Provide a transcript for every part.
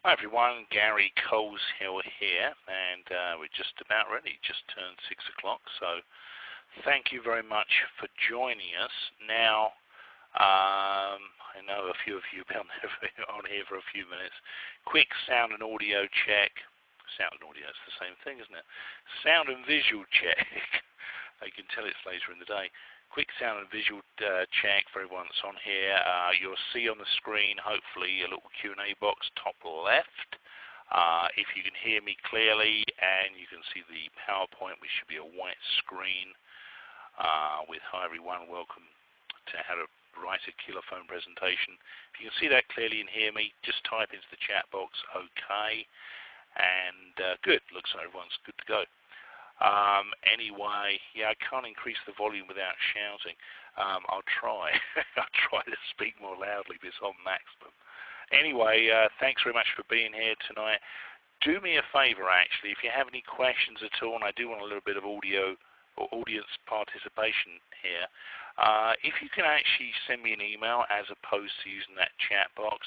Hi everyone, Gary Coleshill here, and we're just about ready, just turned 6 o'clock, so thank you very much for joining us. Now, I know a few of you have been on here for a few minutes. Quick sound and audio check. Sound and audio, it's the same thing, isn't it? Sound and visual check. You can tell it's later in the day. Quick sound and visual check for everyone that's on here. You'll see on the screen, hopefully, a little Q&A box top left. If you can hear me clearly and you can see the PowerPoint, which should be a white screen with hi everyone, welcome to how to write a killer phone presentation. If you can see that clearly and hear me, just type into the chat box, okay, and good. Looks like everyone's good to go. Anyway, yeah, I can't increase the volume without shouting. I'll try. I'll try to speak more loudly, but it's on maximum. Anyway, thanks very much for being here tonight. Do me a favor, actually, if you have any questions at all, and I do want a little bit of audio or audience participation here, if you can actually send me an email as opposed to using that chat box.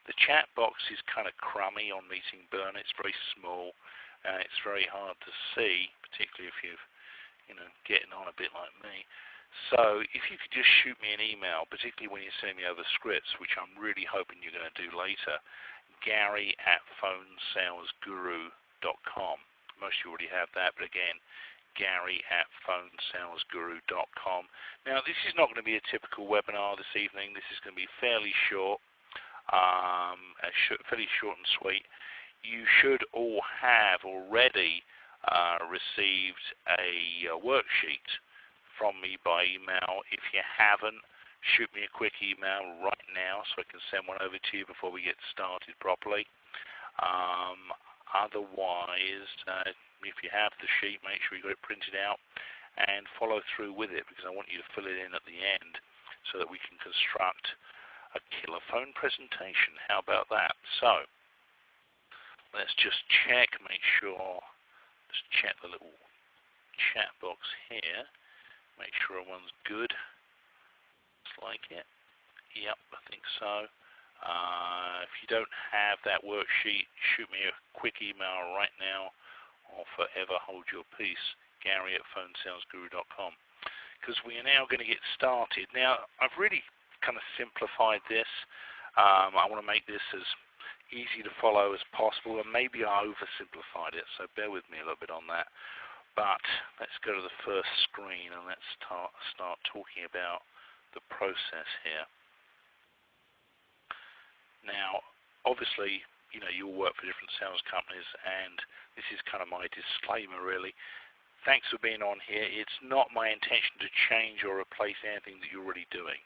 The chat box is kind of crummy on Meeting Burner. It's very small. It's very hard to see, particularly if you're, getting on a bit like me. So if you could just shoot me an email, particularly when you send me over scripts, which I'm really hoping you're going to do later, Gary@phonesalesguru.com. Most of you already have that, but again, Gary@phonesalesguru.com. Now, this is not going to be a typical webinar this evening. This is going to be fairly short, fairly short and sweet. You should all have already received a worksheet from me by email. If you haven't, shoot me a quick email right now so I can send one over to you before we get started properly. Otherwise, if you have the sheet, make sure you got it printed out and follow through with it, because I want you to fill it in at the end so that we can construct a killer phone presentation. How about that? So let's just check, make sure, just check the little chat box here, make sure everyone's good. Looks like it. Yep, I think so. If you don't have that worksheet, shoot me a quick email right now, or forever hold your peace, Gary@phonesalesguru.com, because we are now going to get started. Now, I've really kind of simplified this. I want to make this as easy to follow as possible, and maybe I oversimplified it, so bear with me a little bit on that. But let's go to the first screen and let's start talking about the process here. Now, obviously, you all work for different sales companies, and this is kind of my disclaimer really. Thanks for being on here. It's not my intention to change or replace anything that you're already doing.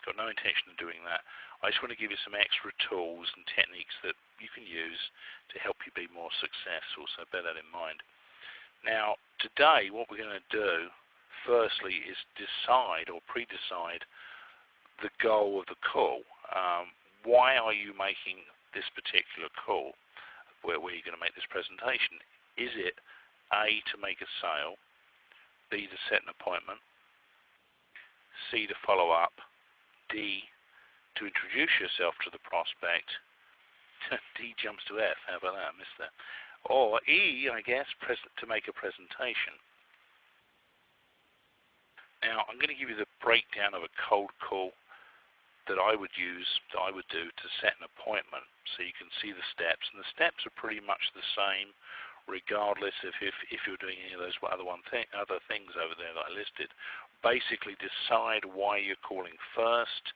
Got no intention of doing that. I just want to give you some extra tools and techniques that you can use to help you be more successful, so bear that in mind. Now, today what we're going to do, firstly, is decide or pre-decide the goal of the call. Why are you making this particular call where you're going to make this presentation? Is it A, to make a sale, B, to set an appointment, C, to follow up, D, to introduce yourself to the prospect, D jumps to F, how about that, I missed that, or E, I guess, to make a presentation. Now, I'm going to give you the breakdown of a cold call that I would use, that I would do to set an appointment, so you can see the steps, and the steps are pretty much the same regardless if you're doing any of those other things over there that I listed. Basically, decide why you're calling first,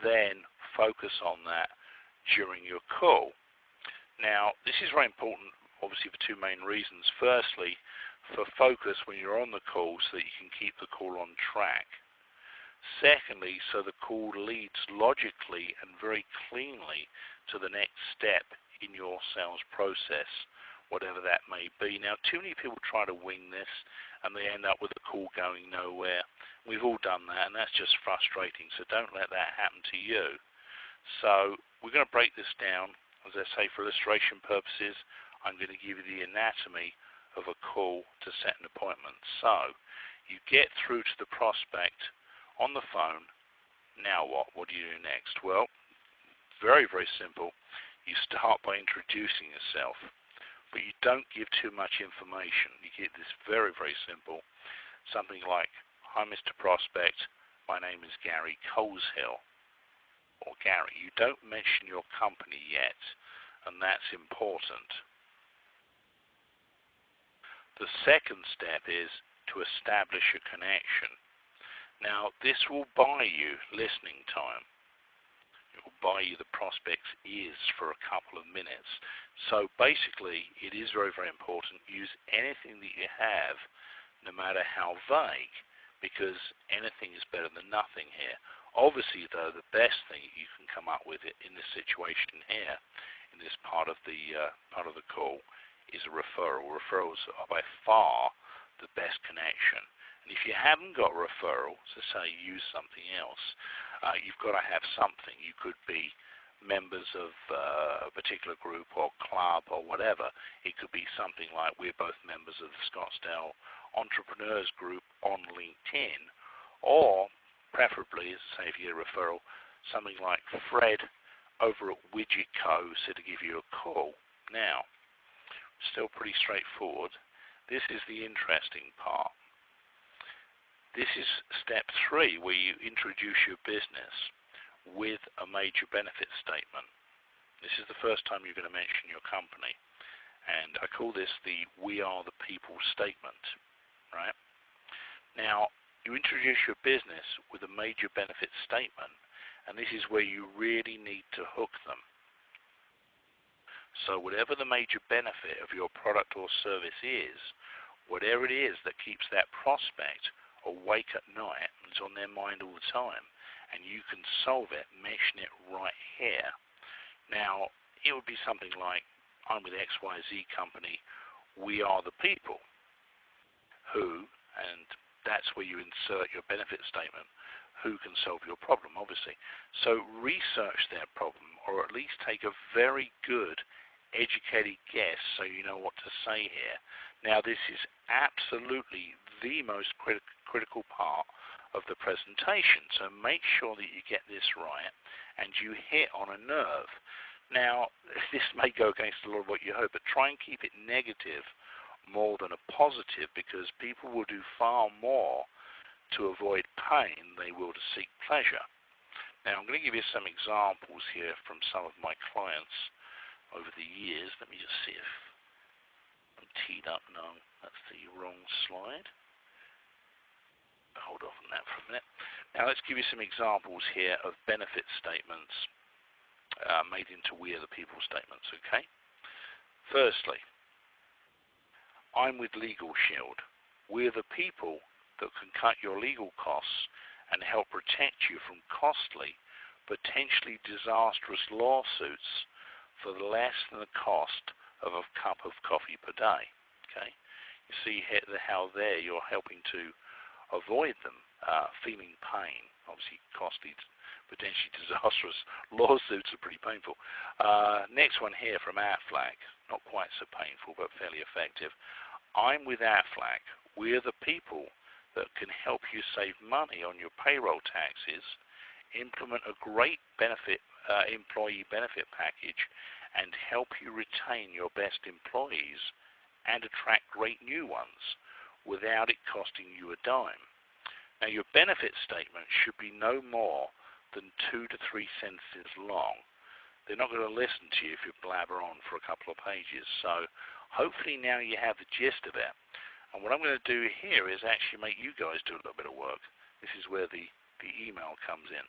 then focus on that during your call. Now, this is very important, obviously, for two main reasons. Firstly, for focus when you're on the call so that you can keep the call on track. Secondly, so the call leads logically and very cleanly to the next step in your sales process, whatever that may be. Now, too many people try to wing this and they end up with a call going nowhere. We've all done that, and that's just frustrating, so don't let that happen to you. So we're going to break this down. As I say, for illustration purposes, I'm going to give you the anatomy of a call to set an appointment. So you get through to the prospect on the phone. Now what? What do you do next? Well, very, very simple. You start by introducing yourself, but you don't give too much information. You get this very, very simple, something like, "Hi, Mr. Prospect, my name is Gary Coleshill," or Gary. You don't mention your company yet, and that's important. The second step is to establish a connection. Now, this will buy you listening time. It will buy you the prospect's ears for a couple of minutes. So basically, it is very, very important. Use anything that you have, no matter how vague, because anything is better than nothing here. Obviously, though, the best thing you can come up with in this situation here, in this part of the call, is a referral. Referrals are by far the best connection. And if you haven't got referral, so say you use something else, you've got to have something. You could be members of a particular group or club or whatever. It could be something like, we're both members of the Scottsdale Entrepreneurs Group on LinkedIn, or preferably, say if you get a referral, something like Fred over at Widget Co. said to give you a call. Now, still pretty straightforward. This is the interesting part. This is step 3, where you introduce your business with a major benefit statement. This is the first time you're going to mention your company, and I call this the "We Are the People" statement. Right? Now, you introduce your business with a major benefit statement, and this is where you really need to hook them. So whatever the major benefit of your product or service is, whatever it is that keeps that prospect awake at night and is on their mind all the time, and you can solve it, mention it right here. Now, it would be something like, I'm with XYZ company, we are the people who, and that's where you insert your benefit statement, who can solve your problem, obviously. So research their problem, or at least take a very good educated guess so you know what to say here. Now, this is absolutely the most critical part of the presentation, so make sure that you get this right and you hit on a nerve. Now, this may go against a lot of what you hope, but try and keep it negative more than a positive, because people will do far more to avoid pain than they will to seek pleasure. Now, I'm going to give you some examples here from some of my clients over the years. Let me just see if I'm teed up. No, that's the wrong slide. Hold off on that for a minute. Now, let's give you some examples here of benefit statements made into "We Are the People" statements, okay? Firstly, I'm with LegalShield. We're the people that can cut your legal costs and help protect you from costly, potentially disastrous lawsuits for less than the cost of a cup of coffee per day. Okay, you see how there you're helping to avoid them feeling pain. Obviously, costly, potentially disastrous lawsuits are pretty painful. Next one here from Aflac, not quite so painful but fairly effective. I'm with Aflac. We're the people that can help you save money on your payroll taxes, implement a great employee benefit package, and help you retain your best employees and attract great new ones without it costing you a dime. Now, your benefit statement should be no more than 2 to 3 sentences long. They're not going to listen to you if you blabber on for a couple of pages. So hopefully now you have the gist of it. And what I'm going to do here is actually make you guys do a little bit of work. This is where the email comes in.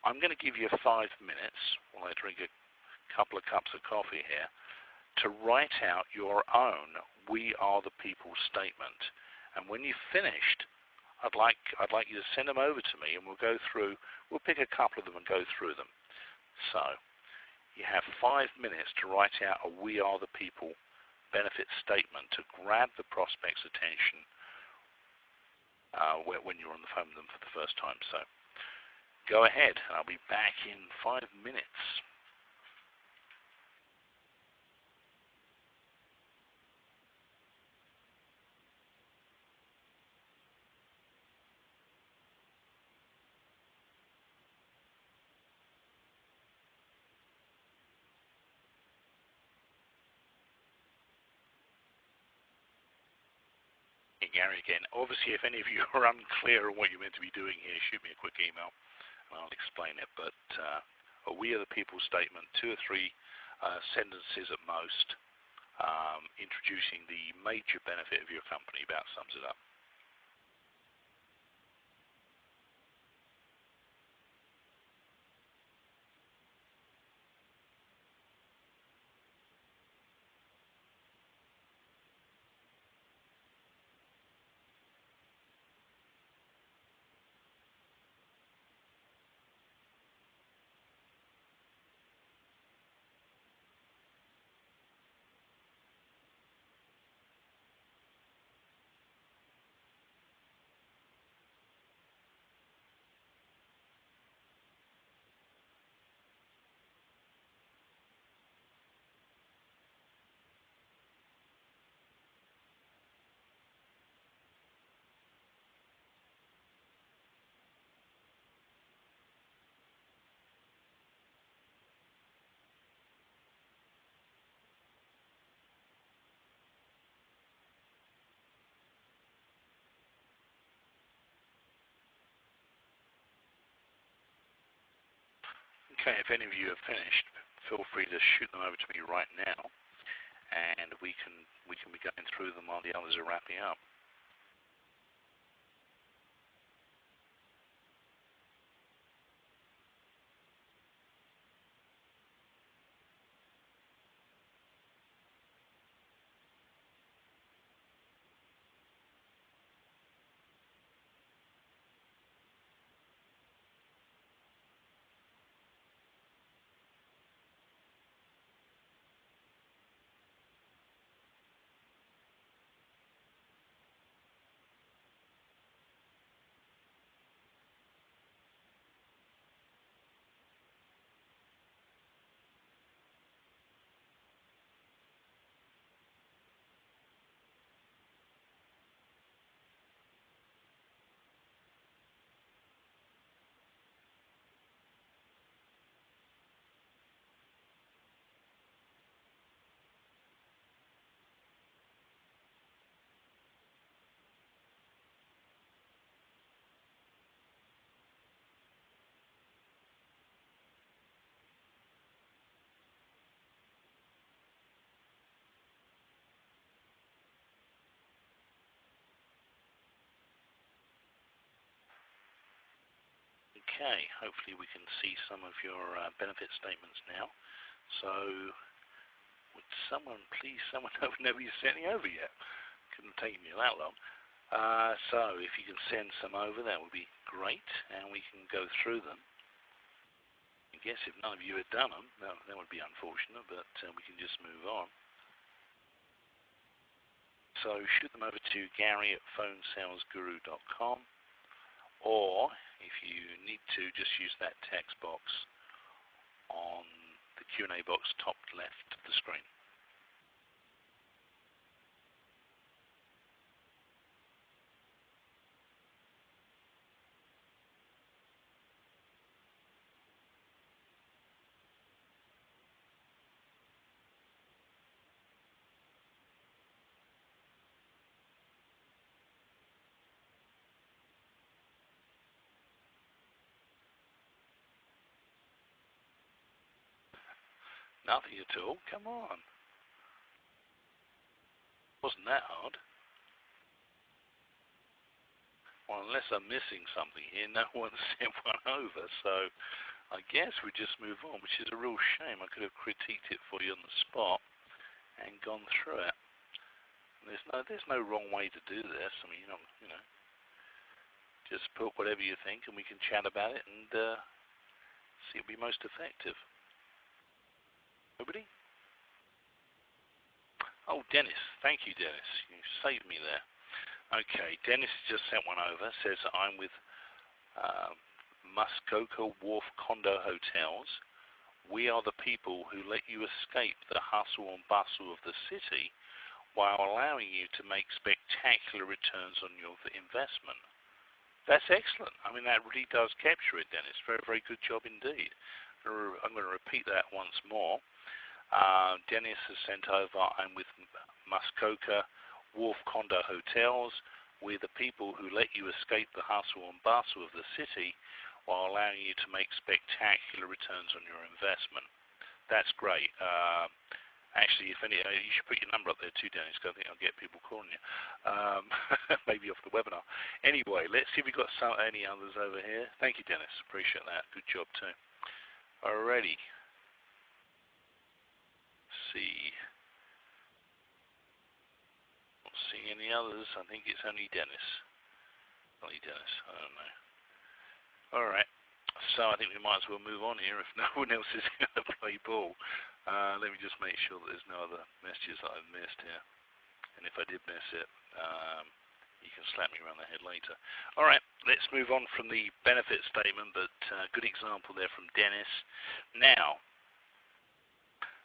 I'm going to give you 5 minutes while I drink a couple of cups of coffee here to write out your own "We Are the People" statement. And when you've finished, I'd like you to send them over to me, and we'll pick a couple of them and go through them. So you have 5 minutes to write out a "We Are the People" benefit statement to grab the prospect's attention when you're on the phone with them for the first time. So go ahead, and I'll be back in 5 minutes. Gary again. Obviously, if any of you are unclear on what you're meant to be doing here, shoot me a quick email and I'll explain it. But we are the people statement, 2 or 3 sentences at most, introducing the major benefit of your company. About sums it up. Okay, if any of you have finished, feel free to shoot them over to me right now, and we can be going through them while the others are wrapping up. Okay, hopefully we can see some of your benefit statements now. So, would someone please, someone nobody's sent it over yet. Couldn't take me that long. So, if you can send some over, that would be great, and we can go through them. I guess if none of you had done them, that would be unfortunate, but we can just move on. So, shoot them over to Gary@phonesalesguru.com. Or, if you need to, just use that text box on the Q&A box top left of the screen. Nothing at all? Come on. Wasn't that hard? Well, unless I'm missing something here, no one sent one over, so I guess we just move on, which is a real shame. I could have critiqued it for you on the spot and gone through it. And there's no wrong way to do this. I mean, you know, just put whatever you think, and we can chat about it and see it'll be most effective. Nobody? Oh, Dennis. Thank you, Dennis. You saved me there. Okay, Dennis just sent one over. Says, I'm with Muskoka Wharf Condo Hotels. We are the people who let you escape the hustle and bustle of the city while allowing you to make spectacular returns on your investment. That's excellent. I mean, that really does capture it, Dennis. Very, very good job indeed. I'm going to repeat that once more. Dennis has sent over, I'm with Muskoka Wharf Condo Hotels. We're the people who let you escape the hustle and bustle of the city while allowing you to make spectacular returns on your investment. That's great. Actually, if any, you should put your number up there too, Dennis, because I think I'll get people calling you. Maybe off the webinar. Anyway, let's see if we've got any others over here. Thank you, Dennis. Appreciate that. Good job, too. Alrighty. Let's see. Not seeing any others. I think it's only Dennis. Only Dennis. I don't know. Alright. So I think we might as well move on here if no one else is going to play ball. Let me just make sure that there's no other messages that I've missed here. And if I did miss it, you can slap me around the head later. Alright, let's move on from the benefit statement, but good example there from Dennis. Now,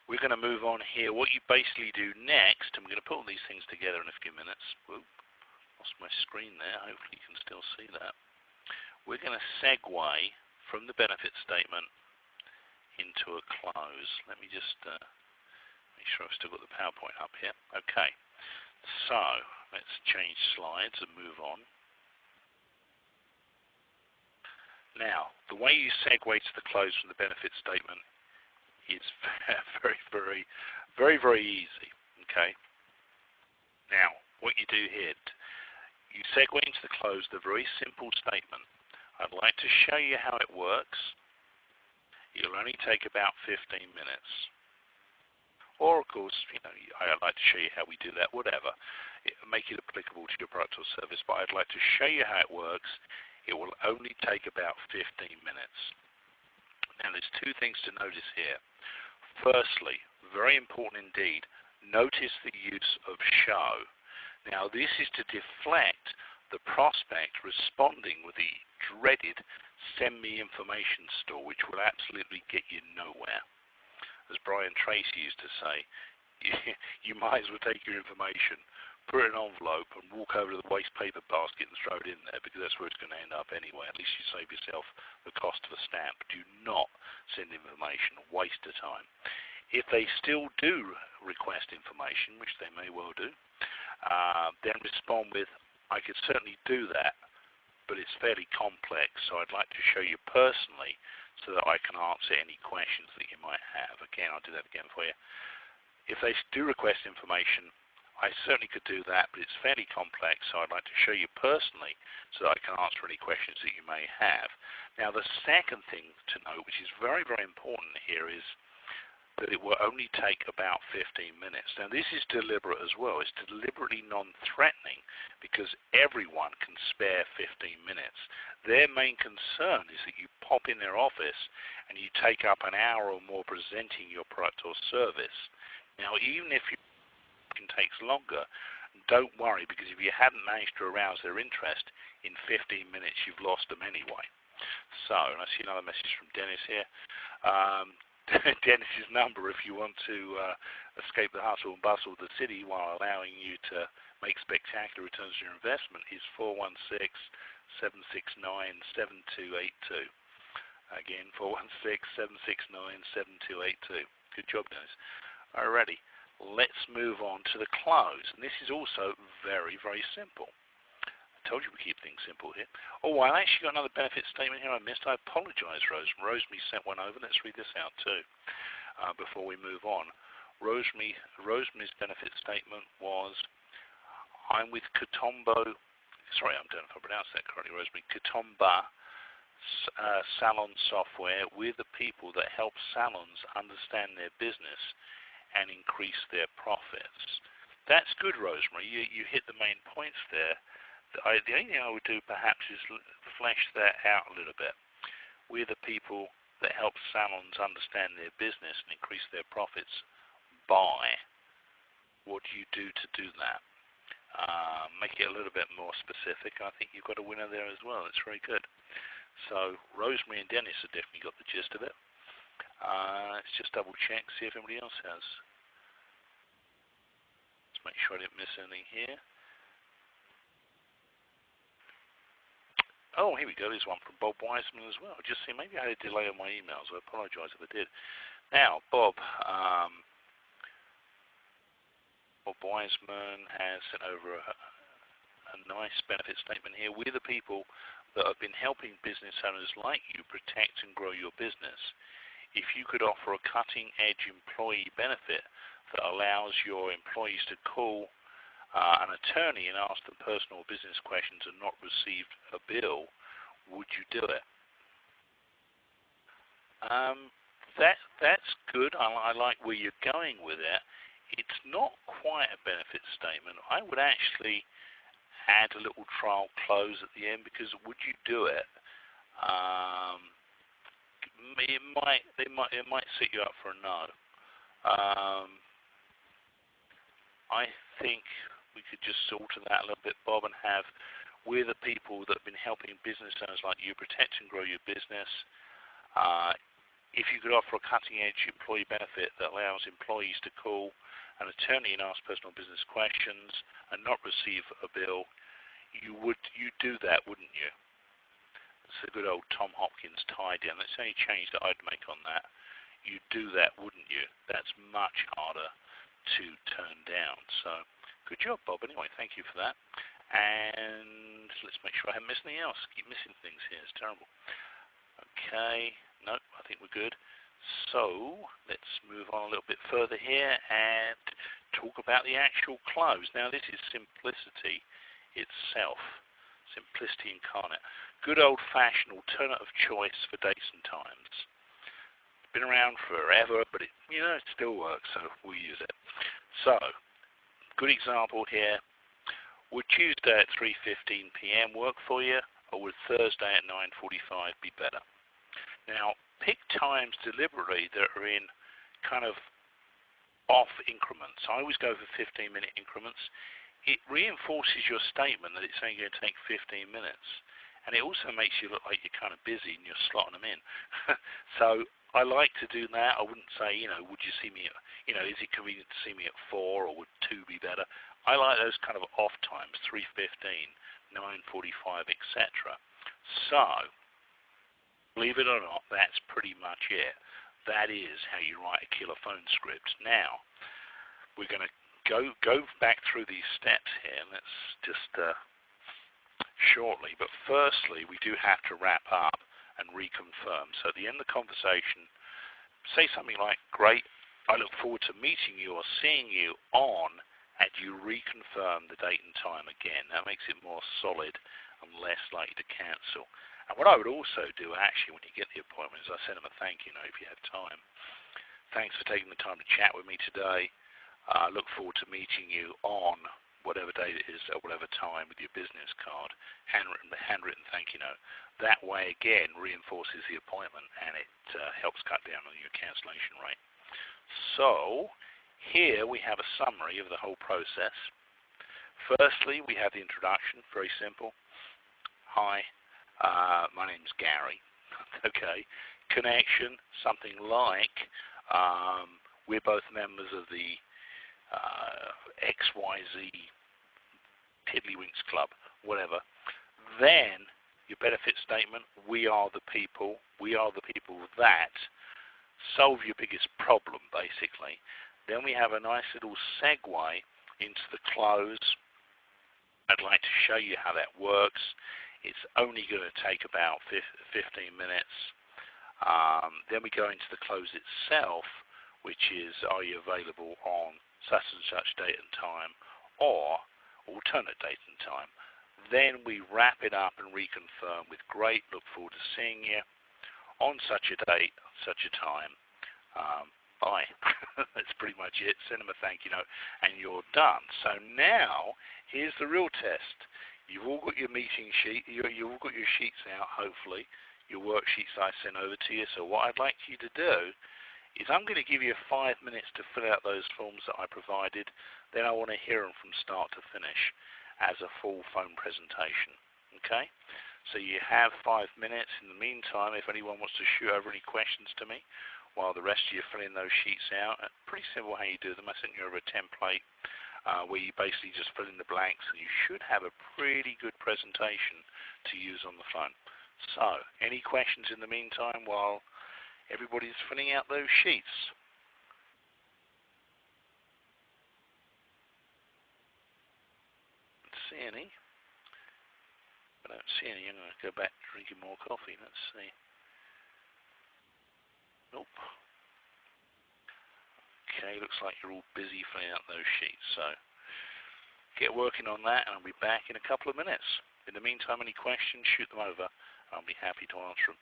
we're going to move on here. What you basically do next, and we're going to put all these things together in a few minutes. Whoa, lost my screen there. Hopefully you can still see that. We're going to segue from the benefit statement into a close. Let me just make sure I've still got the PowerPoint up here. Okay, so let's change slides and move on. Now, the way you segue to the close from the benefit statement is very easy. Okay. Now, what you do here, you segue into the close with a very simple statement. I'd like to show you how it works. It'll only take about 15 minutes. Or, of course, I'd like to show you how we do that, whatever. Make it applicable to your product or service, but I'd like to show you how it works. It will only take about 15 minutes. Now, there's two things to notice here. Firstly, very important indeed, notice the use of show. Now, this is to deflect the prospect responding with the dreaded send me information store, which will absolutely get you nowhere. As Brian Tracy used to say, you might as well take your information, put it in an envelope, and walk over to the waste paper basket and throw it in there, because that's where it's going to end up anyway. At least you save yourself the cost of a stamp. Do not send information, a waste of time. If they still do request information, which they may well do, then respond with, I could certainly do that, but it's fairly complex, so I'd like to show you personally so that I can answer any questions that you might have. Again, I'll do that again for you. If they do request information, I certainly could do that, but it's fairly complex, so I'd like to show you personally so that I can answer any questions that you may have. Now, the second thing to note, which is very important here, is that it will only take about 15 minutes. Now, this is deliberate as well. It's deliberately non-threatening because everyone can spare 15 minutes. Their main concern is that you pop in their office and you take up an hour or more presenting your product or service. Now, even if it takes longer, don't worry, because if you haven't managed to arouse their interest in 15 minutes, you've lost them anyway. So, and I see another message from Dennis here. Dennis's number, if you want to escape the hustle and bustle of the city while allowing you to make spectacular returns on your investment, is 416-769-7282. Again, 416-769-7282. Good job, Dennis. Alrighty, let's move on to the close. And this is also very simple. I told you we keep things simple here. Oh, I actually got another benefit statement here I missed. I apologize, Rosemary sent one over. Let's read this out too before we move on. Rosemary's benefit statement was, I'm with Katombo, sorry, I don't know if I pronounced that correctly, Rosemary, Katomba Salon Software. We're the people that help salons understand their business and increase their profits. That's good, Rosemary. You hit the main points there. The only thing I would do perhaps is flesh that out a little bit. We're the people that help salons understand their business and increase their profits by. What do you do to do that? Make it a little bit more specific. I think you've got a winner there as well. That's very good. So Rosemary and Dennis have definitely got the gist of it. Let's just double check, see if anybody else has. Let's make sure I didn't miss anything here. Oh, here we go. There's one from Bob Wiseman as well. Just see, maybe I had a delay on my emails. I apologize if I did. Now, Bob Wiseman has sent over a nice benefit statement here. We're the people that have been helping business owners like you protect and grow your business. If you could offer a cutting-edge employee benefit that allows your employees to call an attorney and ask them personal business questions and not receive a bill, would you do it? That's good. I like where you're going with it. It's not quite a benefit statement. I would actually add a little trial close at the end, because would you do it? It might set you up for a no. I think we could just alter that a little bit, Bob, and have, we're the people that have been helping business owners like you protect and grow your business. If you could offer a cutting-edge employee benefit that allows employees to call an attorney and ask personal business questions and not receive a bill, you'd do that, wouldn't you? It's a good old Tom Hopkins tie-down. That's the only change that I'd make on that. You'd do that, wouldn't you? That's much harder to turn down. So good job, Bob. Anyway, thank you for that. And let's make sure I haven't missed anything else. Keep missing things here. It's terrible. Okay. Nope, I think we're good. So let's move on a little bit further here and talk about the actual close. Now, this is simplicity itself. Simplicity incarnate. Good old-fashioned alternative choice for dates and times. Been around forever, but it still works, so we'll use it. So, good example here. Would Tuesday at 3:15 p.m. work for you, or would Thursday at 9:45 be better? Now, pick times deliberately that are in kind of off increments. I always go for 15-minute increments. It reinforces your statement that it's only going to take 15 minutes. And it also makes you look like you're kind of busy and you're slotting them in. So I like to do that. I wouldn't say, would you see me at, is it convenient to see me at 4, or would 2 be better? I like those kind of off times, 3:15, 9:45, etc. So, believe it or not, that's pretty much it. That is how you write a killer phone script. Now, we're going to go back through these steps here. Let's just shortly. But firstly, we do have to wrap up and reconfirm. So at the end of the conversation, say something like, great, I look forward to meeting you or seeing you on, and you reconfirm the date and time again. That makes it more solid and less likely to cancel. And what I would also do, actually, when you get the appointment, is I send them a thank you note if you have time. Thanks for taking the time to chat with me today. I look forward to meeting you on whatever date it is at whatever time with your business card, handwritten thank you note. That way, again, reinforces the appointment, and it helps cut down on your cancellation rate. So here we have a summary of the whole process. Firstly, we have the introduction, very simple. Hi, my name's Gary. Okay. Connection, something like we're both members of the XYZ Tiddlywinks Club, whatever. Then your benefit statement, we are the people that solve your biggest problem, basically. Then we have a nice little segue into the close. I'd like to show you how that works. It's only going to take about 15 minutes. Then we go into the close itself, which is, are you available on such and such date and time, or alternate date and time. Then we wrap it up and reconfirm with great, look forward to seeing you on such a date, such a time. Bye. That's pretty much it. Send them a thank you note and you're done. So now, here's the real test. You've all got your meeting sheet, you've all got your sheets out, hopefully, your worksheets I sent over to you. So what I'd like you to do is I'm going to give you 5 minutes to fill out those forms that I provided. Then I want to hear them from start to finish as a full phone presentation. Okay? So you have 5 minutes. In the meantime, if anyone wants to shoot over any questions to me while the rest of you fill in those sheets out, pretty simple how you do them. I sent you over a template where you basically just fill in the blanks, and you should have a pretty good presentation to use on the phone. So, any questions in the meantime while everybody's filling out those sheets? Don't see any. see any. I'm going to go back drinking more coffee. Let's see. Nope. Okay, looks like you're all busy filling out those sheets. So get working on that, and I'll be back in a couple of minutes. In the meantime, any questions, shoot them over. I'll be happy to answer them.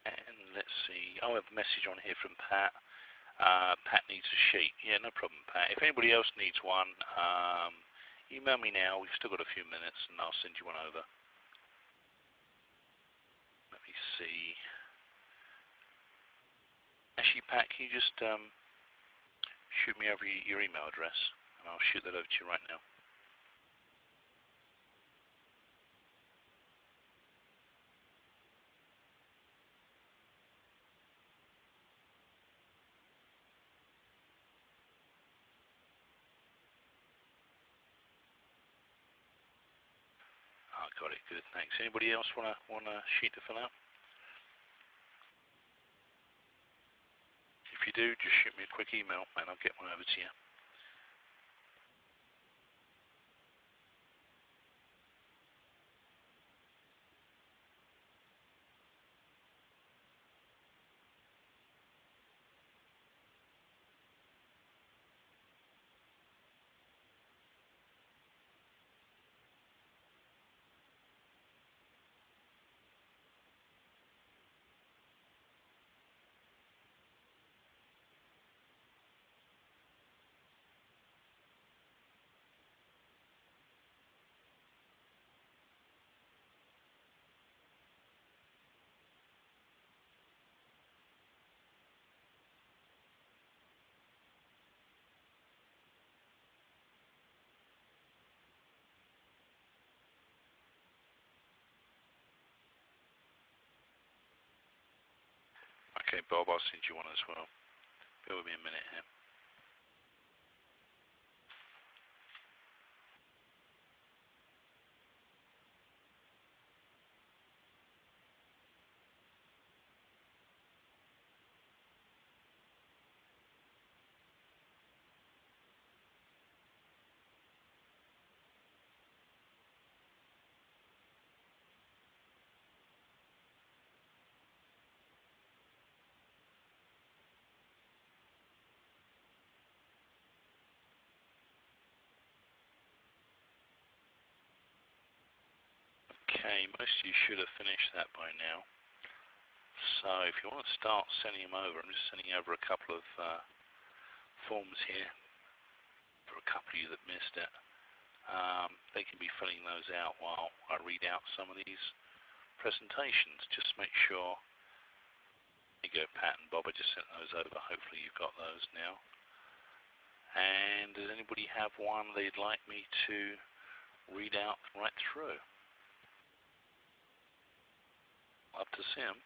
And let's see. Oh, I have a message on here from Pat. Pat needs a sheet. Yeah, no problem, Pat. If anybody else needs one, email me now. We've still got a few minutes, and I'll send you one over. Let me see. Actually, Pat, can you just shoot me over your email address, and I'll shoot that over to you right now. I got it. Good. Thanks. Anybody else want a sheet to fill out? If you do, just shoot me a quick email, and I'll get one over to you. Okay, Bob, I'll send you one as well. Bear with me a minute here. Okay, most of you should have finished that by now. So if you want to start sending them over, I'm just sending over a couple of forms here for a couple of you that missed it. They can be filling those out while I read out some of these presentations. Just make sure. There you go, Pat and Bob, I just sent those over. Hopefully you've got those now. And does anybody have one they'd like me to read out right through? Love to see them.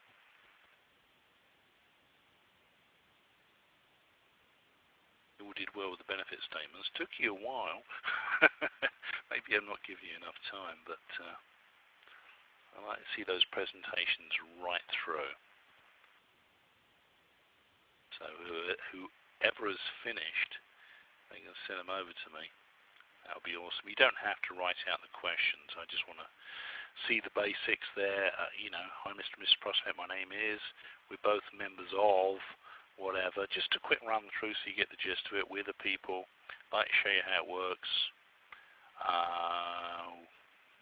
You all did well with the benefit statements. Took you a while. Maybe I'm not giving you enough time, but I like to see those presentations right through. So whoever has finished, they can send them over to me. That would be awesome. You don't have to write out the questions. I just want to see the basics there. Hi, Mr. and Mrs. Prospect, my name is. We're both members of whatever. Just a quick run through so you get the gist of it. We're the people. Like to show you how it works.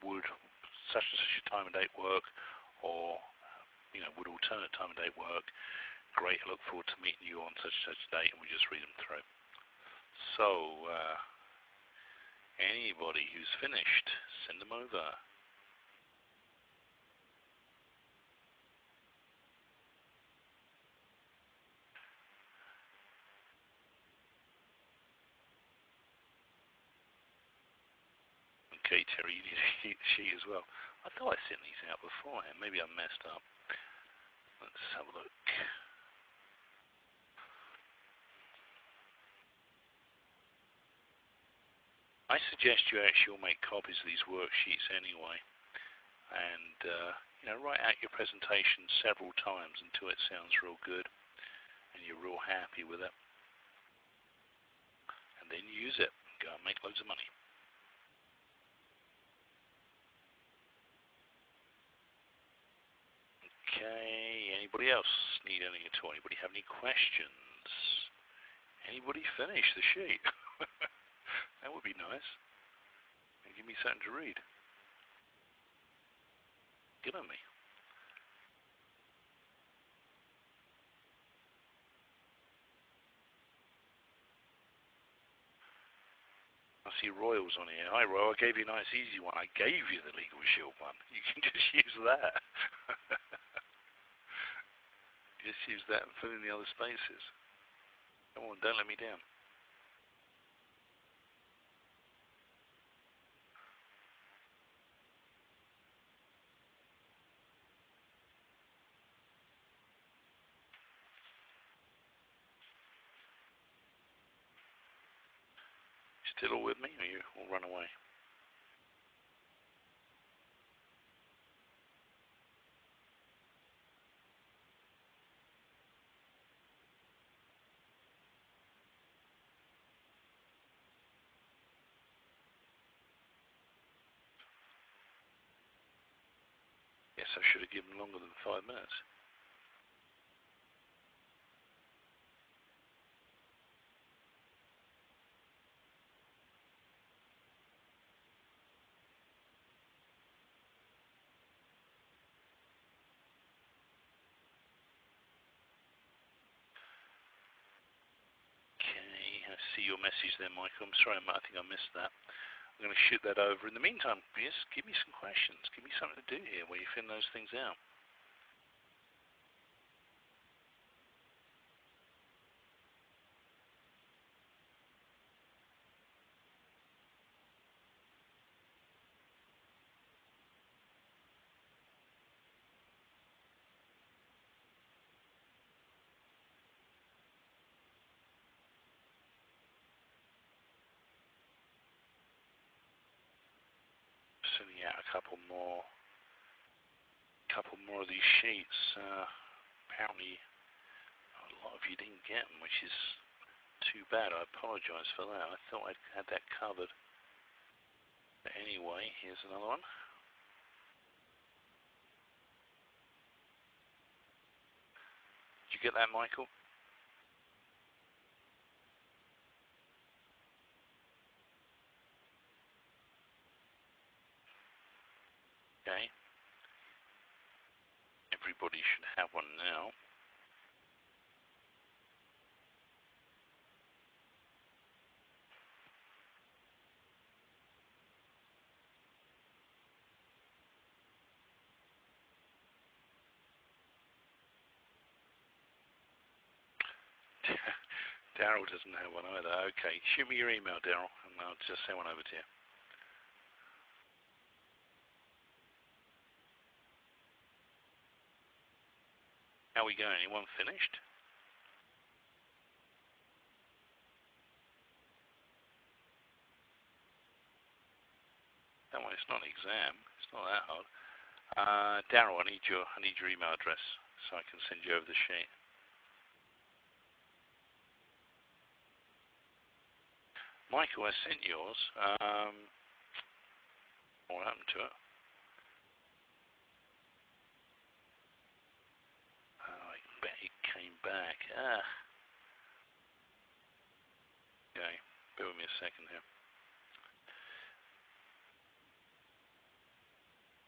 Would such and such a time and date work, or would alternate time of day work? Great, I look forward to meeting you on such and such date, and we just read them through. So, anybody who's finished, send them over. Okay, Terry, you need a sheet as well. I thought I sent these out beforehand. Maybe I messed up. Let's have a look. I suggest you actually make copies of these worksheets anyway, and write out your presentation several times until it sounds real good and you're real happy with it, and then use it. Go and make loads of money. Okay, anybody else need anything at all? Anybody have any questions? Anybody finish the sheet? That would be nice. And give me something to read. Get on me. I see Royal's on here. Hi Royal, I gave you a nice easy one. I gave you the LegalShield one. You can just use that. Just use that and fill in the other spaces. Come on, don't let me down. Still all with me, or you all run away? Yes, I should have given longer than 5 minutes. Okay, I see your message there, Michael. I'm sorry, I think I missed that. I'm going to shoot that over. In the meantime, just give me some questions. Give me something to do here where you fill those things out. Sending out a couple more of these sheets. Apparently, a lot of you didn't get them, which is too bad. I apologize for that. I thought I'd had that covered. But anyway, here's another one. Did you get that, Michael? Okay. Everybody should have one now. Daryl doesn't have one either. Okay, shoot me your email, Daryl, and I'll just send one over to you. How are we going? Anyone finished? Don't worry, it's not an exam. It's not that hard. Daryl, I need your email address so I can send you over the sheet. Michael, I sent yours. What happened to it? I bet it came back. Okay, bear with me a second here.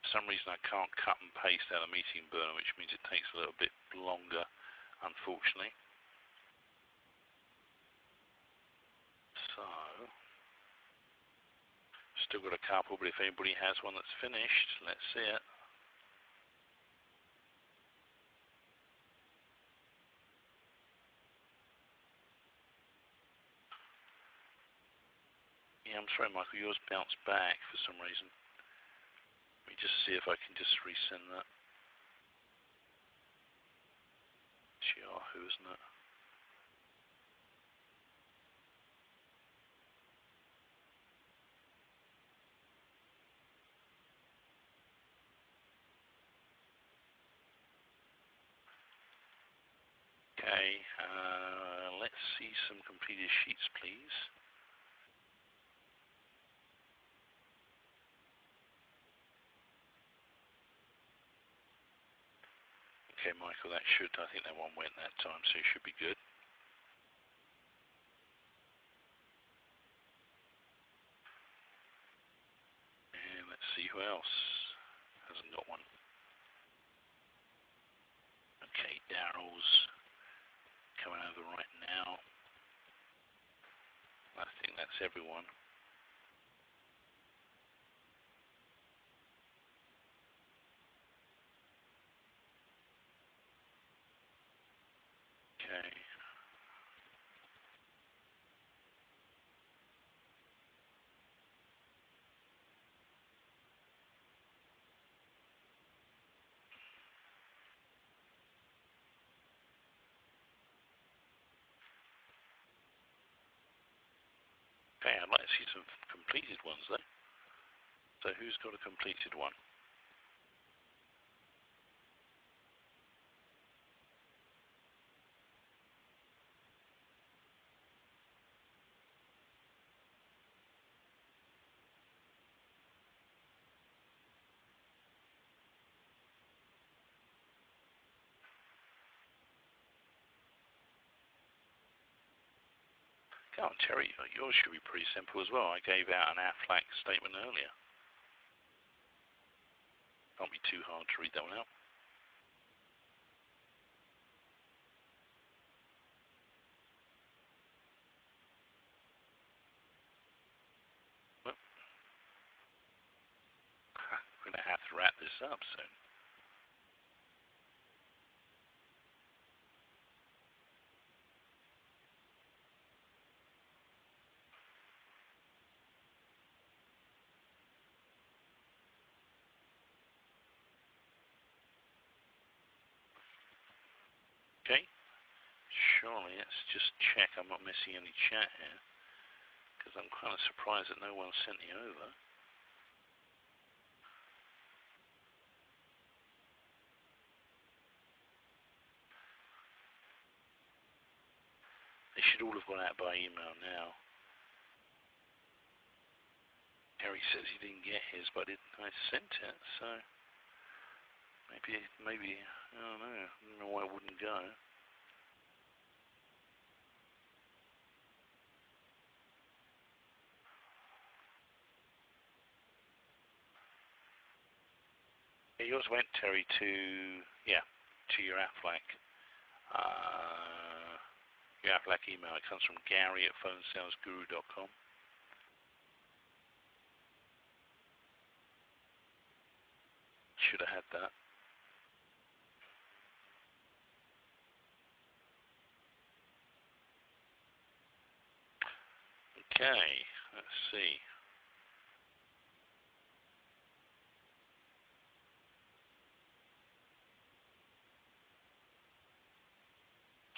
some reason I can't cut and paste out a meeting burner, which means it takes a little bit longer, unfortunately. So, still got a couple, but if anybody has one that's finished, let's see it. Yeah, I'm sorry, Michael, yours bounced back for some reason. Let me just see if I can just resend that. It's Yahoo, isn't it? Okay, let's see some completed sheets, please. Okay, Michael, I think that one went that time, so it should be good. And let's see who else hasn't got one. Okay, Daryl's coming over right now. I think that's everyone. Okay. Okay, I'd like to see some completed ones though. So who's got a completed one? Oh, Terry, yours should be pretty simple as well. I gave out an Aflac statement earlier. Can't be too hard to read that one out. Well, I'm going to have to wrap this up soon. Okay, surely let's just check I'm not missing any chat here, because I'm kind of surprised that no one sent me over. They should all have gone out by email now. Harry says he didn't get his, but I sent it, so maybe, I don't know why it wouldn't go. Yeah, yours went, Terry, to your Aflac. Your Aflac email. It comes from Gary at phonesalesguru.com. Should have had that. Okay, let's see.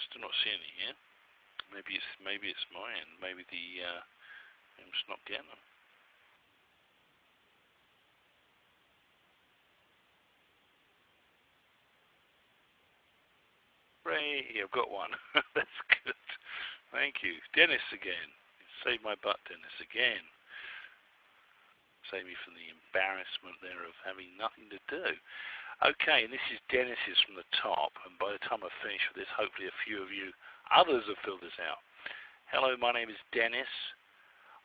Still not seeing it here. Maybe it's mine. Maybe I'm just not getting them. Ray, I've got one. That's good. Thank you. Dennis again. Save my butt, Dennis, again. Save me from the embarrassment there of having nothing to do. Okay, and this is Dennis's from the top, and by the time I finish with this, hopefully a few of you others have filled this out. Hello, my name is Dennis.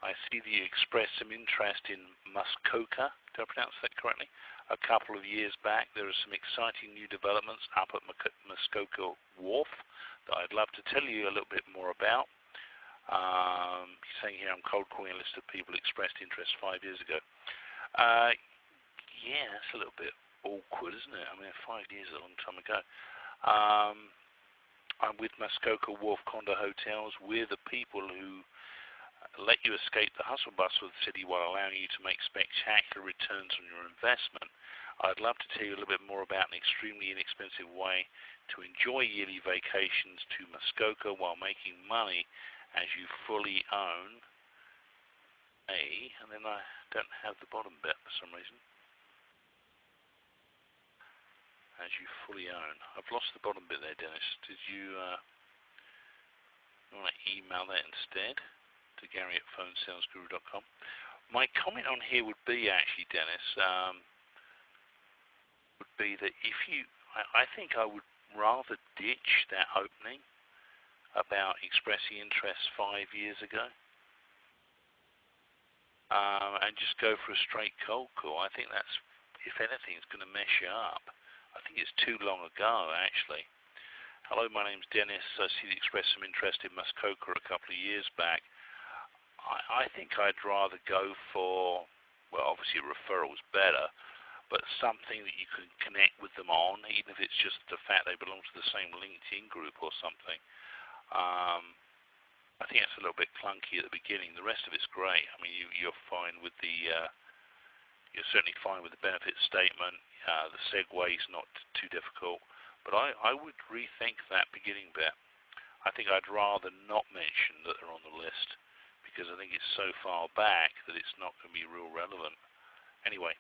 I see that you expressed some interest in Muskoka. Did I pronounce that correctly? A couple of years back. There are some exciting new developments up at Muskoka Wharf that I'd love to tell you a little bit more about. He's saying here, I'm cold calling a list of people who expressed interest 5 years ago. Yeah, that's a little bit awkward, isn't it? I mean, 5 years is a long time ago. I'm with Muskoka Wharf Condo Hotels. We're the people who let you escape the hustle bustle of the city while allowing you to make spectacular returns on your investment. I'd love to tell you a little bit more about an extremely inexpensive way to enjoy yearly vacations to Muskoka while making money as you fully own and then I don't have the bottom bit for some reason. As you fully own. I've lost the bottom bit there, Dennis. Did you want to email that instead to Gary@phonesalesguru.com? My comment on here would be actually, Dennis, would be that if you, I think I would rather ditch that opening about expressing interest 5 years ago and just go for a straight cold call. I think that's, if anything, it's going to mess you up. I think it's too long ago, actually. Hello, my name's Dennis. I see you expressed some interest in Muskoka a couple of years back. I think I'd rather go for, well, obviously a referral's better, but something that you can connect with them on, even if it's just the fact they belong to the same LinkedIn group or something. I think it's a little bit clunky at the beginning. The rest of it's great. I mean, you're fine with the... You're certainly fine with the benefit statement. The segue is not too difficult. But I would rethink that beginning bit. I think I'd rather not mention that they're on the list because I think it's so far back that it's not going to be real relevant. Anyway,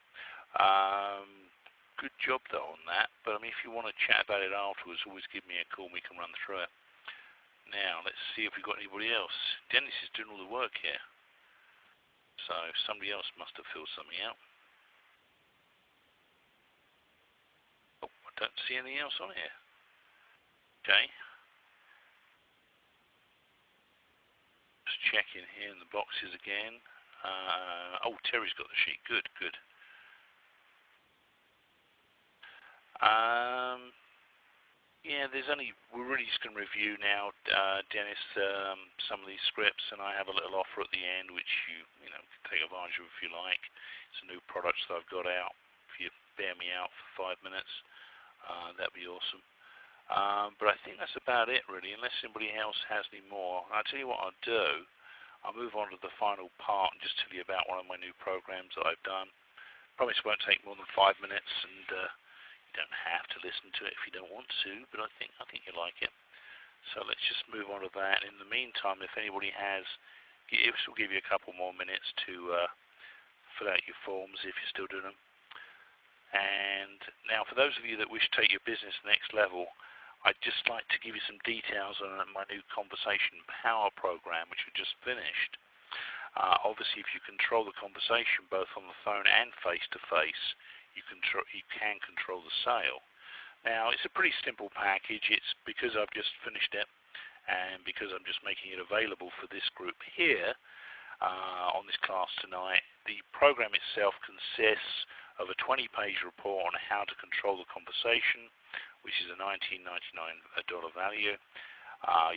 good job though on that. But I mean, if you want to chat about it afterwards, always give me a call and we can run through it. Now, let's see if we've got anybody else. Dennis is doing all the work here. So somebody else must have filled something out. Don't see anything else on here. Okay. Just checking here in the boxes again. Oh, Terry's got the sheet. Good, good. Yeah, we're really just going to review now, Dennis, some of these scripts, and I have a little offer at the end, which you can take advantage of if you like. It's a new product that I've got out. If you bear me out for 5 minutes. That'd be awesome. But I think that's about it, really, unless somebody else has any more. I'll tell you what I'll do. I'll move on to the final part and just tell you about one of my new programs that I've done. Promise it won't take more than 5 minutes, and you don't have to listen to it if you don't want to, but I think you'll like it. So let's just move on to that. In the meantime, if anybody has, this will give you a couple more minutes to fill out your forms if you're still doing them. And now, for those of you that wish to take your business next level, I'd just like to give you some details on my new Conversation Power program, which we just finished. Obviously, if you control the conversation both on the phone and face-to-face, you can control the sale. Now, it's a pretty simple package. It's because I've just finished it and because I'm just making it available for this group here on this class tonight. The program itself consists of a 20-page report on how to control the conversation, which is a $19.99 value.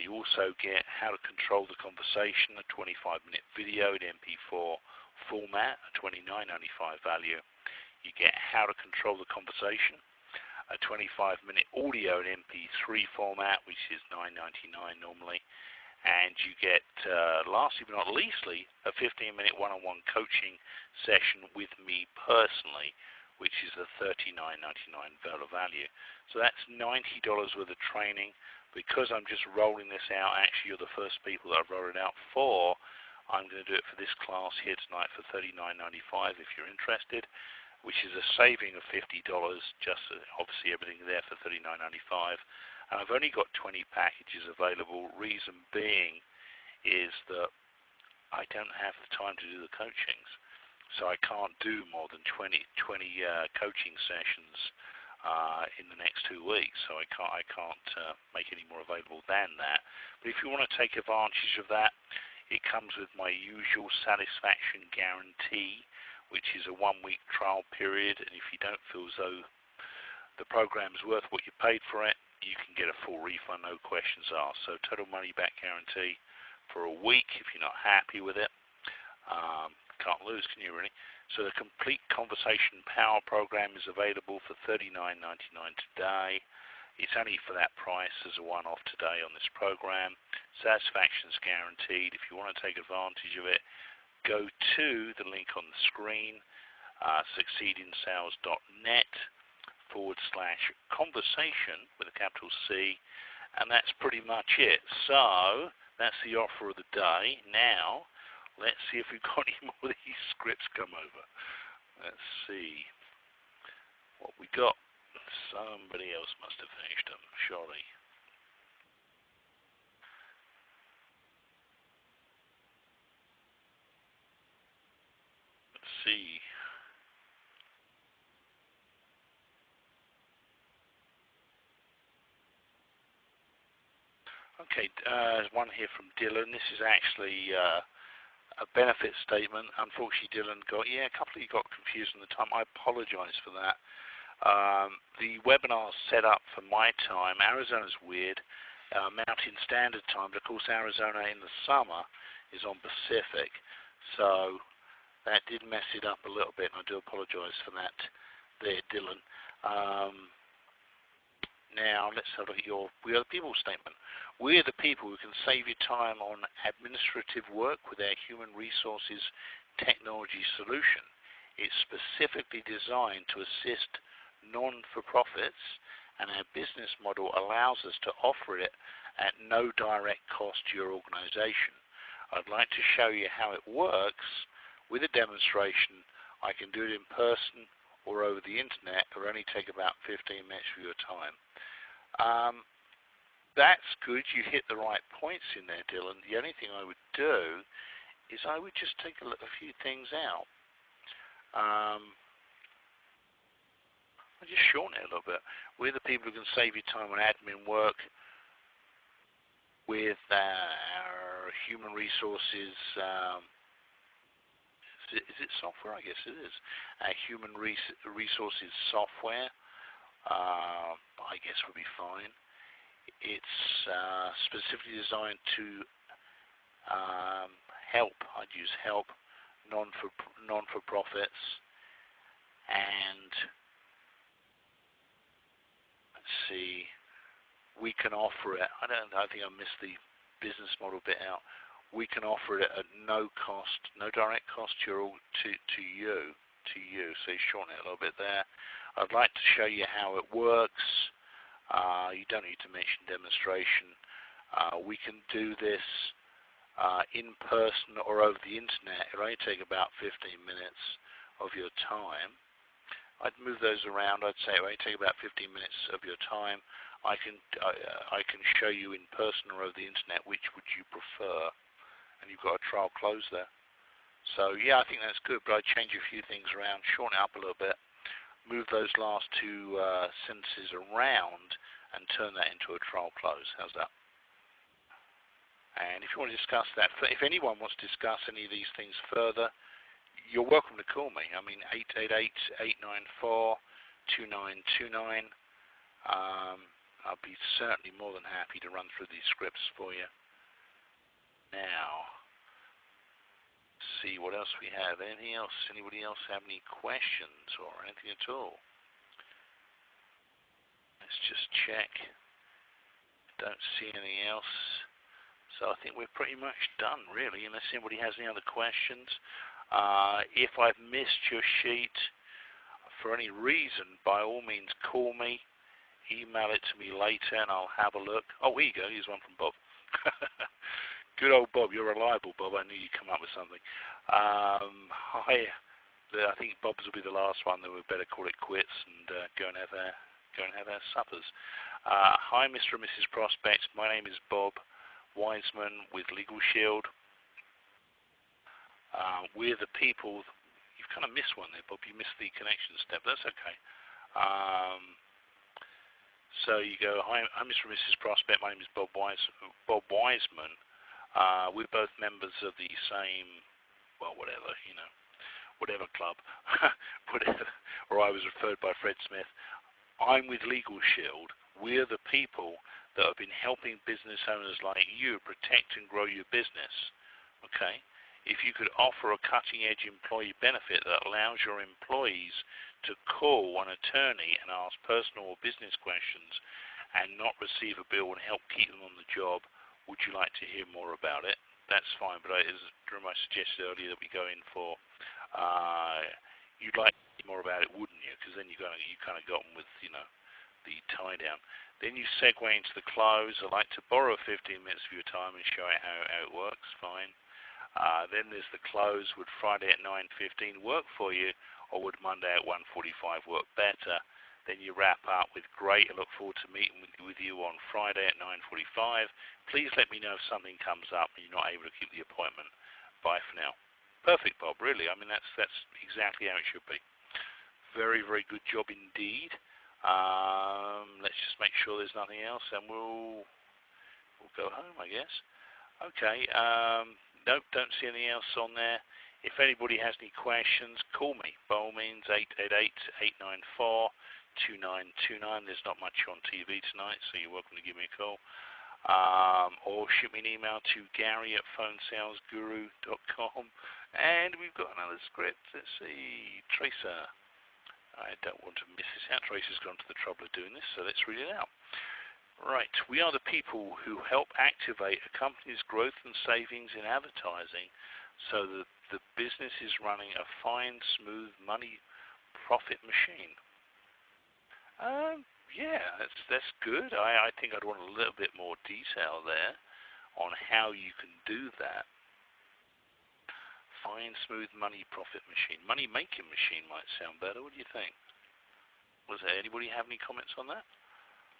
You also get how to control the conversation, a 25-minute video in MP4 format, a $29.95 value. You get how to control the conversation, a 25-minute audio in MP3 format, which is $9.99 normally. And you get, lastly but not leastly, a 15-minute one-on-one coaching session with me personally, which is a $39.99 value. So that's $90 worth of training. Because I'm just rolling this out, actually you're the first people that I've rolled it out for, I'm going to do it for this class here tonight for $39.95 if you're interested, which is a saving of $50, just obviously everything there for $39.95. And I've only got 20 packages available. Reason being is that I don't have the time to do the coachings. So I can't do more than 20 coaching sessions in the next 2 weeks. So I can't make any more available than that. But if you want to take advantage of that, It comes with my usual satisfaction guarantee, which is a 1-week trial period, and if you don't feel as though the program is worth what you paid for it, you can get a full refund, no questions asked. So total money back guarantee for a week if you're not happy with it. Can't lose, can you really? So the complete conversation power program is available for $39.99 today. It's only for that price as a one-off today on this program. Satisfaction is guaranteed. If you want to take advantage of it, go to the link on the screen, succeedinsales.net/conversation with a capital C, and that's pretty much it. So that's the offer of the day. Now let's see if we've got any more of these scripts come over. Let's see what we got. Somebody else must have finished them, surely. Let's see. Okay, one here from Dylan. This is actually a benefit statement. Unfortunately, Dylan a couple of you got confused on the time. I apologize for that. The webinar's set up for my time. Arizona's weird. Mountain Standard Time, but of course Arizona in the summer is on Pacific, so that did mess it up a little bit, and I do apologize for that there, Dylan. Now let's have a look at your We Are the People statement. We are the people who can save you time on administrative work with our human resources technology solution. It's specifically designed to assist non-for-profits, and our business model allows us to offer it at no direct cost to your organization. I'd like to show you how it works with a demonstration. I can do it in person or over the internet. It'll only take about 15 minutes of your time. That's good. You hit the right points in there, Dylan. The only thing I would do is I would just take a few things out. I'll just shorten it a little bit. We're the people who can save you time on admin work with our human resources. Is it software? I guess it is. Our human resources software, I guess, would be fine. It's specifically designed to help. I'd use help non-for-profits, and let's see, we can offer it. I think I missed the business model bit out. We can offer it at no cost, no direct cost to you. So you shorten it a little bit there. I'd like to show you how it works. You don't need to mention demonstration. We can do this in person or over the internet. It'll only take about 15 minutes of your time. I'd move those around. I'd say it will only take about 15 minutes of your time. I can show you in person or over the internet. Which would you prefer? And you've got a trial close there. So yeah, I think that's good, but I'd change a few things around, shorten it up a little bit, move those last two sentences around, and turn that into a trial close. How's that? And if you want to discuss that, if anyone wants to discuss any of these things further, you're welcome to call me. I mean, 888-894-2929. I'll be certainly more than happy to run through these scripts for you. Now, see what else we have. Anything else? Anybody else have any questions or anything at all? Let's just check. Don't see anything else. So I think we're pretty much done, really, unless anybody has any other questions. If I've missed your sheet for any reason, by all means call me, email it to me later, and I'll have a look. Oh, here you go. Here's one from Bob. Good old Bob. You're reliable, Bob. I knew you'd come up with something. Hi. I think Bob's will be the last one. Then we better call it quits and go and have our suppers. Hi, Mr. and Mrs. Prospect. My name is Bob Wiseman with LegalShield. We're the people. You've kind of missed one there, Bob. You missed the connection step. That's okay. So you go, hi, Mr. and Mrs. Prospect. My name is Bob Wiseman. We're both members of the same, well, whatever, whatever club, whatever, or I was referred by Fred Smith. I'm with LegalShield. We're the people that have been helping business owners like you protect and grow your business. Okay? If you could offer a cutting-edge employee benefit that allows your employees to call an attorney and ask personal or business questions and not receive a bill and help keep them on the job, would you like to hear more about it? That's fine, but as I suggested earlier that we go in for, you'd like to hear more about it, wouldn't you? Because then you kind of got them with, the tie down. Then you segue into the close. I'd like to borrow 15 minutes of your time and show you how it works. Fine. Then there's the close. Would Friday at 9:15 work for you, or would Monday at 1:45 work better? Then you wrap up with great. I look forward to meeting with you on Friday at 9:45. Please let me know if something comes up and you're not able to keep the appointment. Bye for now. Perfect, Bob. Really, I mean that's exactly how it should be. Very, very good job indeed. Let's just make sure there's nothing else, and we'll go home, I guess. Okay. Nope, don't see anything else on there. If anybody has any questions, call me. By all means, 888-894-2929. There's not much on TV tonight, so you're welcome to give me a call. Or shoot me an email to Gary@phonesalesguru.com. And we've got another script. Let's see. Tracer. I don't want to miss this out. Tracer's gone to the trouble of doing this, so let's read it out. Right. We are the people who help activate a company's growth and savings in advertising so that the business is running a fine, smooth money profit machine. Yeah, that's good. I think I'd want a little bit more detail there on how you can do that. Fine, smooth money profit machine. Money-making machine might sound better. What do you think? Was there anybody have any comments on that?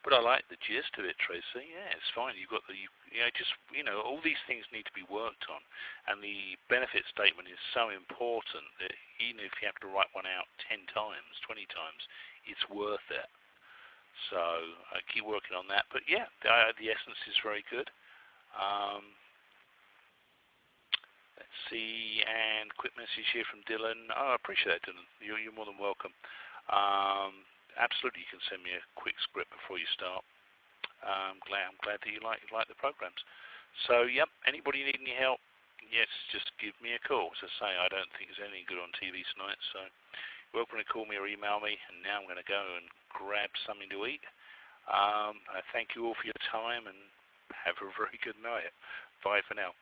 But I like the gist of it, Tracy. Yeah, it's fine. You've got all these things need to be worked on, and the benefit statement is so important that even if you have to write one out 10 times, 20 times, it's worth it. So I keep working on that. But yeah, the essence is very good. Let's see, and quick message here from Dylan. Oh, I appreciate that, Dylan. You're more than welcome. Absolutely, you can send me a quick script before you start. I'm glad that you like the programs. So, yep, anybody need any help? Yes, just give me a call. As I say, I don't think there's anything good on TV tonight, so you're welcome to call me or email me. And now I'm going to go and grab something to eat. I thank you all for your time and have a very good night. Bye for now.